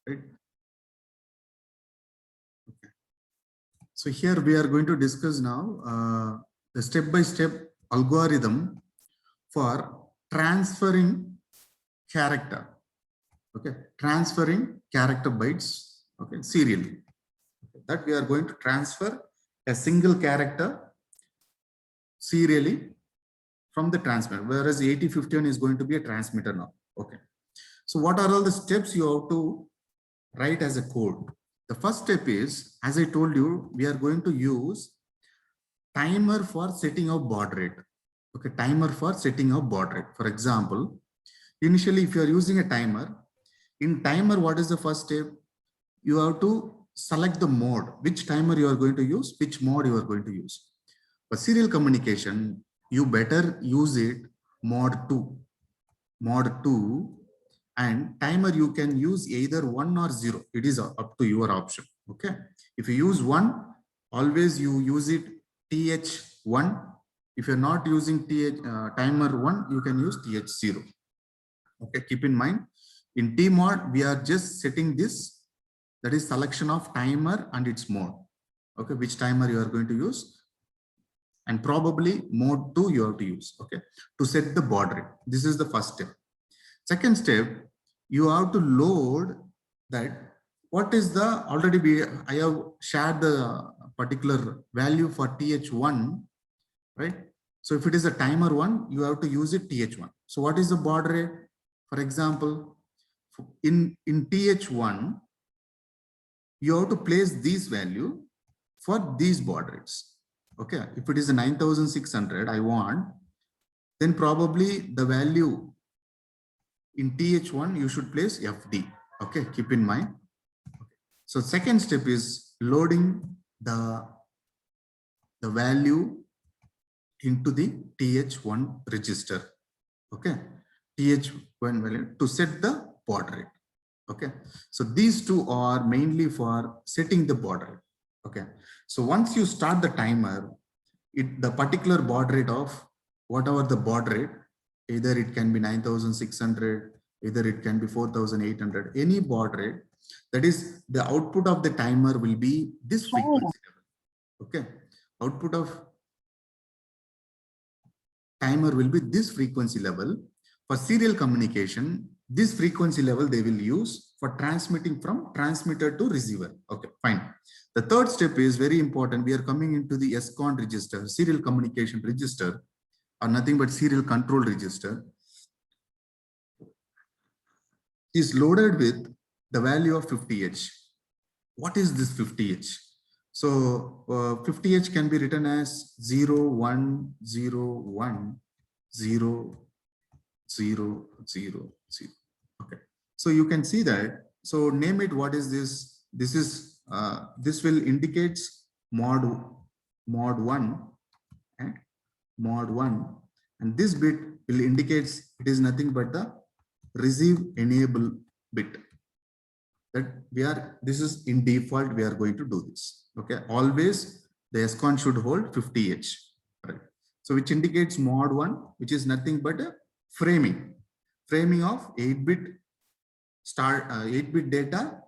right? Okay. So here we are going to discuss now the step-by-step algorithm for transferring character. Okay, transferring character bytes. Okay, serially. Okay. That we are going to transfer a single character serially from the transmitter, whereas 8051 is going to be a transmitter now. Okay. So what are all the steps you have to write as a code? The first step is, as I told you, we are going to use timer for setting of baud rate. Okay, timer for setting of baud rate. For example, initially, if you are using a timer, in timer, what is the first step? You have to select the mode, which timer you are going to use, which mode you are going to use. For serial communication, you better use it mod 2. Mod 2 and timer you can use either 1 or 0. It is up to your option. Okay. If you use 1, always you use it TH1. If you're not using timer 1, you can use TH0. Okay. Keep in mind, in T mod, we are just setting this, that is selection of timer and its mode. Okay. Which timer you are going to use. And probably mode 2 you have to use, okay, to set the baud rate. This is the first step. Second step, you have to load that. What is the already I have shared the particular value for TH1, right? So if it is a timer 1, you have to use it TH1. So what is the baud rate? For example, in TH1, you have to place this value for these baud rates. Okay, if it is a 9600, I want, then probably the value in TH1, you should place FD. Okay, keep in mind. Okay. So second step is loading the value into the TH1 register. Okay, TH1 value to set the baud rate. Okay, so these two are mainly for setting the baud rate. Okay, so once you start the timer, the particular baud rate of whatever the baud rate, either it can be 9600, either it can be 4800, any baud rate, that is the output of the timer will be this frequency level. Okay, output of timer will be this frequency level. For serial communication, this frequency level they will use for transmitting from transmitter to receiver. Okay, fine. The third step is very important. We are coming into the SCON register, serial communication register, or nothing but serial control register, is loaded with the value of 50H. What is this 50H? So 50H can be written as 0, 1, 0, 1, 0, 0, 0, 0. Okay. So you can see that. So name it. What is this? This is this will indicates mod 1 and mod 1, and this bit will indicates it is nothing but the receive enable bit. That we are, this is in default, we are going to do this. Okay, always the SCON should hold 50H, right? So which indicates mod 1, which is nothing but a framing of 8-bit start 8-bit data,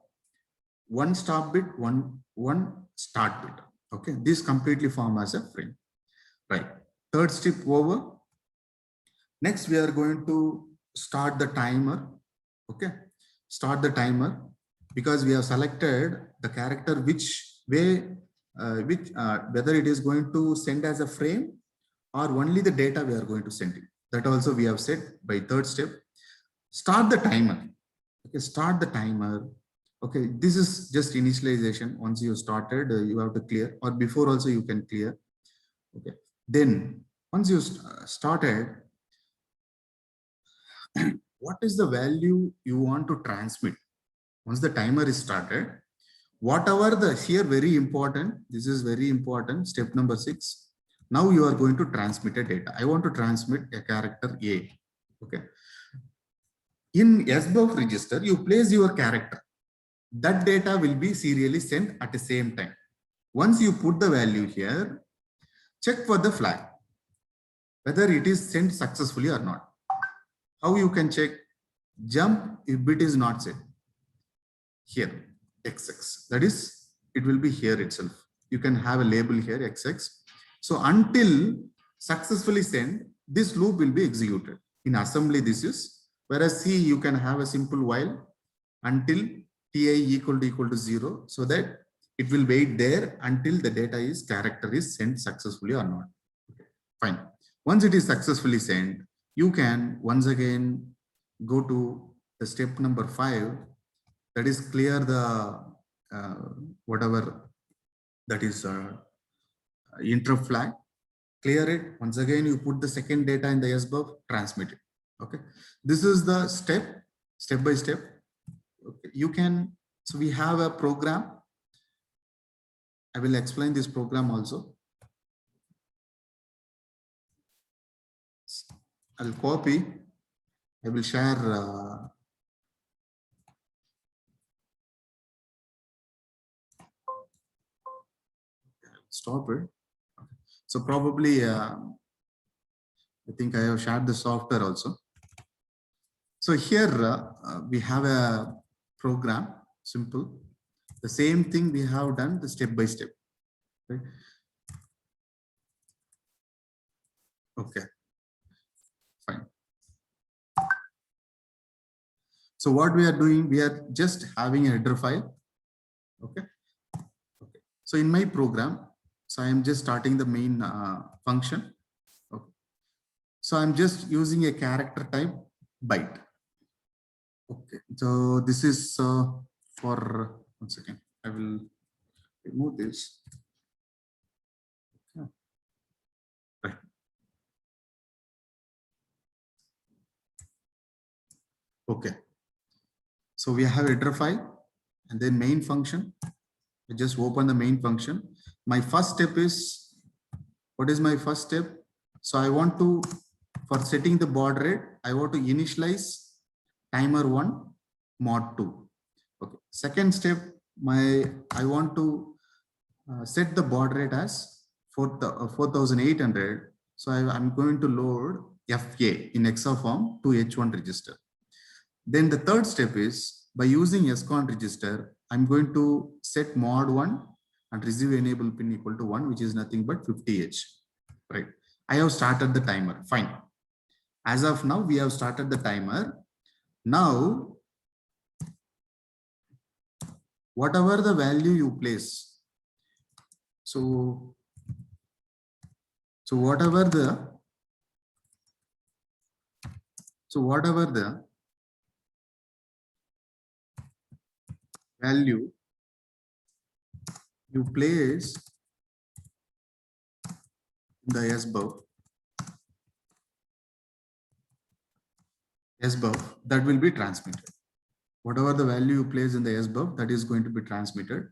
1 stop bit, one start bit. Okay, this completely form as a frame, right? Third step over. Next we are going to start the timer. Okay, start the timer, because we have selected the character which way, whether it is going to send as a frame or only the data we are going to send it. That also we have said by third step. Start the timer. Okay, start the timer. Okay, this is just initialization. Once you started, you have to clear, or before also you can clear. Okay, then once you started, what is the value you want to transmit? Once the timer is started, whatever the here, very important, this is very important, step number 6. Now you are going to transmit a data. I want to transmit a character A. Okay. In SBUF register, you place your character. That data will be serially sent at the same time. Once you put the value here, check for the flag, whether it is sent successfully or not. How you can check? Jump if bit is not set. here XX. That is, it will be here itself. You can have a label here XX. So until successfully send, this loop will be executed. In assembly, this is, whereas C, you can have a simple while until ti equal to 0, so that it will wait there until the data is character is sent successfully or not. Okay, fine. Once it is successfully sent, you can once again go to the step number 5, that is clear the whatever that is interrupt flag, clear it. Once again, you put the second data in the SBUF, transmit it. Okay, this is the step by step. Okay, you can, so we have a program. I will explain this program also. I'll copy, I will share stop it. So probably I think I have shared the software also. So here we have a program, simple. The same thing we have done the step by step. Right? Okay, fine. So what we are doing, we are just having a header file. Okay. Okay. So in my program, so I am just starting the main function. Okay. So I'm just using a character type byte. Okay. So this is for 1 second. I will remove this. Okay. Right. Okay. So we have a header file and then main function. I just open the main function. My first step is, what is my first step? So I want to, for setting the baud rate, I want to initialize timer 1 mod 2. Okay. Second step, I want to set the baud rate as 4800. So I'm going to load FA in EXA form to H1 register. Then the third step is, by using SCON register, I'm going to set mod 1 and receive enable pin equal to 1, which is nothing but 50H. Right. I have started the timer. Fine. As of now, we have started the timer. Now, whatever the value you place, so whatever the value you place in the SBUF, that will be transmitted. Whatever the value you place in the SBUF, that is going to be transmitted.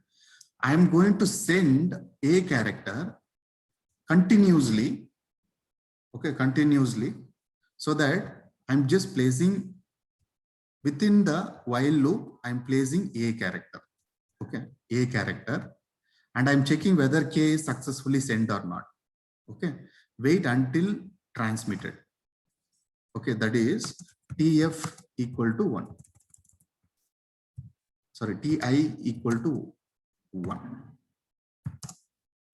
I am going to send a character continuously, okay, continuously, so that I'm just placing within the while loop, I'm placing a character, okay, a character, and I'm checking whether K is successfully sent or not. Okay, wait until transmitted. Okay, that is TF equal to 1. Sorry, TI equal to 1.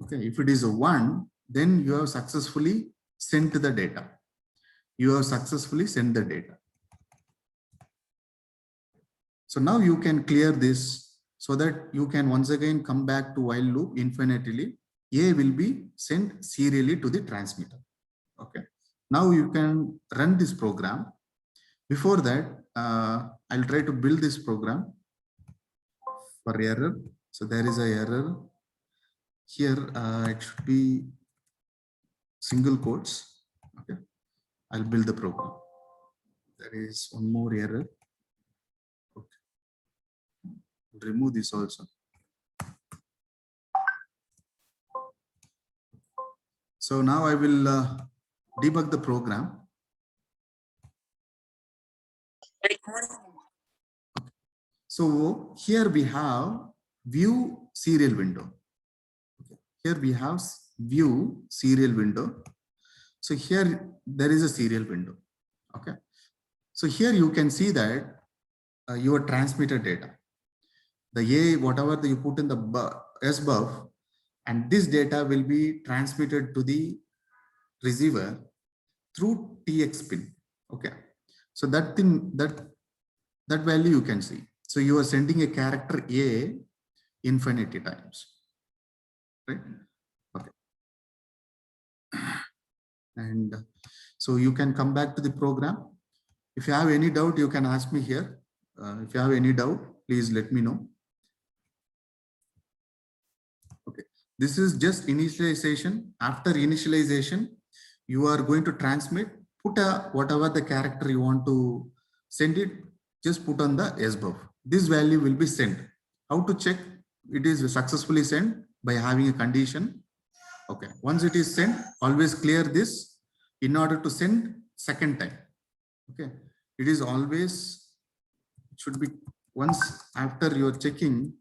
Okay, if it is a 1, then you have successfully sent the data. You have successfully sent the data. So now you can clear this so that you can once again come back to while loop infinitely. A will be sent serially to the transmitter. Okay. Now you can run this program. Before that, I'll try to build this program for error. So there is a error here. It should be single quotes. Okay. I'll build the program. There is one more error. Okay. Remove this also. So now I will debug the program. So here we have view serial window. Okay. Here we have view serial window. So here there is a serial window. Okay. So here you can see that your transmitter data. the A, whatever you put in the SBUF, and this data will be transmitted to the receiver through TX pin. Okay, so that thing, that value you can see. So you are sending a character A infinity times, right? Okay, and so you can come back to the program. If you have any doubt, you can ask me here. If you have any doubt, please let me know. Okay, this is just initialization. After initialization, you are going to transmit, put a whatever the character you want to send it, just put on the SBUF. This value will be sent. How to check it is successfully sent? By having a condition. Okay, once it is sent, always clear this in order to send second time. Okay, it is always should be once after you're checking,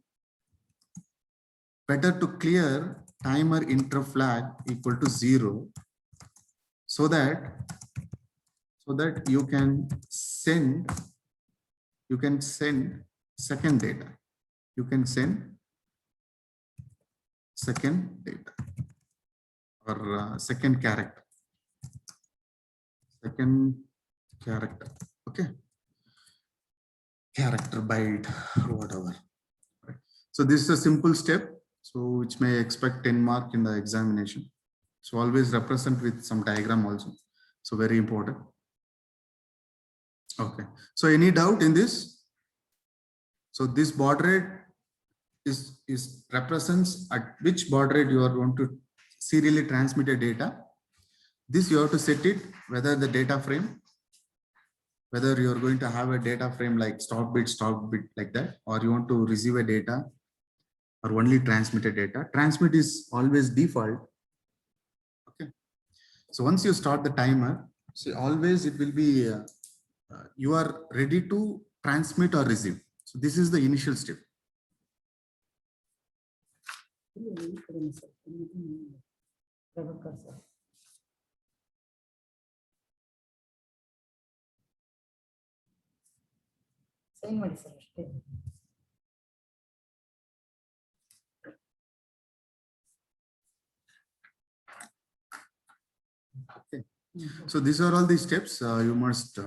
better to clear timer interrupt flag equal to 0 so that you can send second data. You can send second data or second character. Okay, character byte, whatever. Right. So this is a simple step, so which may expect 10 mark in the examination. So always represent with some diagram also. So very important. Okay. So any doubt in this? So this baud rate is represents at which baud rate you are going to serially transmit a data. This you have to set it, whether the data frame, whether you are going to have a data frame like stop bit like that, or you want to receive a data or only transmit a data. Transmit is always default. Okay. So once you start the timer, so always it will be you are ready to transmit or receive. So this is the initial step. Okay. So these are all the steps you must